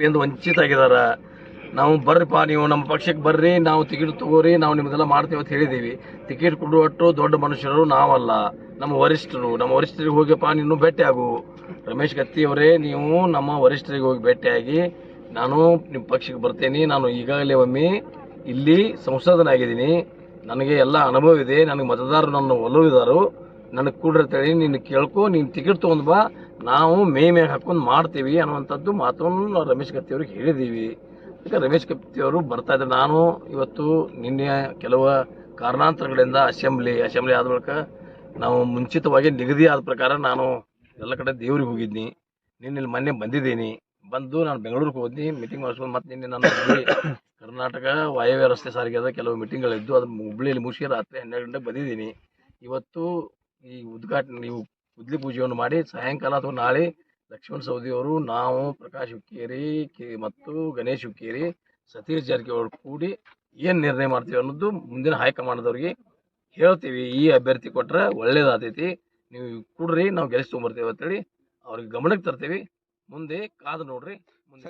ಎಂದು ವಂಚಿತ ಆಗಿದಾರ. ನಾವು ಬರ್ರಿಪ್ಪ, ನೀವು ನಮ್ಮ ಪಕ್ಷಕ್ಕೆ ಬರ್ರಿ, ನಾವು ಟಿಕೆಟ್ ತಗೋರಿ, ನಾವು ನಿಮ್ದೆಲ್ಲ ಮಾಡ್ತೀವಿ ಅಂತ ಹೇಳಿದೀವಿ. ಟಿಕೆಟ್ ಕೊಡುವಟ್ಟು ದೊಡ್ಡ ಮನುಷ್ಯರು ನಾವಲ್ಲ, ನಮ್ಮ ವರಿಷ್ಠರಿಗೆ ಹೋಗಿಪ್ಪ, ನೀನು ಭೇಟಿ ಆಗು. ರಮೇಶ್ ಗತ್ತಿ ಅವರೇ, ನೀವು ನಮ್ಮ ವರಿಷ್ಠರಿಗೆ ಹೋಗಿ ಭೇಟಿಯಾಗಿ, ನಾನು ನಿಮ್ಮ ಪಕ್ಷಕ್ಕೆ ಬರ್ತೇನೆ, ನಾನು ಈಗಾಗಲೇ ಒಮ್ಮೆ ಇಲ್ಲಿ ಸಂಸದನಾಗಿದ್ದೀನಿ, ನನಗೆ ಎಲ್ಲ ಅನುಭವ ಇದೆ, ನನಗೆ ಮತದಾರರು ನನ್ನ ಒಲವಿದಾರು, ನನಗೆ ಕೂಡಿರ್ತೇಳಿ ನೀನು ಕೇಳ್ಕೊ, ನೀನು ಟಿಕೆಟ್ ತೊಗೊಂಡು ಬಾ, ನಾವು ಮ್ಯಾಗ ಹಾಕೊಂಡು ಮಾಡ್ತೀವಿ ಅನ್ನುವಂಥದ್ದು ಮಾತನ್ನು ನಾವು ರಮೇಶ್ ಗತ್ತಿ ಅವ್ರಿಗೆ ಹೇಳಿದ್ದೀವಿ. ಈಗ ರಮೇಶ್ ಗತ್ತಿ ಅವರು ಬರ್ತಾ ಇದ್ದಾರೆ. ನಾನು ಇವತ್ತು ನಿನ್ನೆ ಕೆಲವು ಕಾರಣಾಂತರಗಳಿಂದ ಅಸೆಂಬ್ಲಿ ಆದ ಬಳಿಕ ನಾವು ಮುಂಚಿತವಾಗಿ ನಿಗದಿ ಆದ ಪ್ರಕಾರ ನಾನು ಎಲ್ಲ ಕಡೆ ದೇವ್ರಿಗೆ ಹೋಗಿದ್ದೀನಿ. ನಿನ್ನೆ ಮೊನ್ನೆ ಬಂದಿದ್ದೀನಿ. ಬಂದು ನಾನು ಬೆಂಗಳೂರಿಗೆ ಹೋಗಿದ್ದೀನಿ, ಮೀಟಿಂಗ್ ಮಾಡಿಸ್ಕೊಂಡು ಮತ್ತೆ ನಿನ್ನೆ ನಾನು ಕರ್ನಾಟಕ ವಾಯವ್ಯ ರಸ್ತೆ ಸಾರಿಗೆದ ಕೆಲವು ಮೀಟಿಂಗ್ಗಳಿದ್ದು, ಅದು ಹುಬ್ಳಿಯಲ್ಲಿ ಮುಗಿಸಿ ರಾತ್ರಿ 12 ಗಂಟೆಗೆ ಬಂದಿದ್ದೀನಿ. ಇವತ್ತು ಈ ಉದ್ಘಾಟನೆ, ನೀವು ಉದ್ಲಿ ಪೂಜೆಯನ್ನು ಮಾಡಿ ಸಾಯಂಕಾಲ ಅಥವಾ ನಾಳೆ ಲಕ್ಷ್ಮಣ ಸವದಿ ಅವರು, ನಾವು ಪ್ರಕಾಶ್ ಹುಕ್ಕೇರಿ ಮತ್ತು ಗಣೇಶ್ ಹುಕ್ಕೇರಿ, ಸತೀಶ್ ಜಾರಕಿಹೊಳಿ ಕೂಡಿ ಏನು ನಿರ್ಣಯ ಮಾಡ್ತೀವಿ ಅನ್ನೋದು ಮುಂದಿನ ಹೈಕಮಾಂಡ್ದವ್ರಿಗೆ ಹೇಳ್ತೀವಿ. ಈ ಅಭ್ಯರ್ಥಿ ಕೊಟ್ಟರೆ ಒಳ್ಳೇದಾಗ್ತೈತಿ, ನೀವು ಕೊಡ್ರಿ, ನಾವು ಗೆಲ್ಲಿಸಿ ತೊಗೊಂಬರ್ತೀವಿ ಅಂತೇಳಿ ಅವ್ರಿಗೆ ಗಮನಕ್ಕೆ ತರ್ತೀವಿ. ಮುಂದೆ ಕಾದು ನೋಡ್ರಿ. ಮುಂದೆ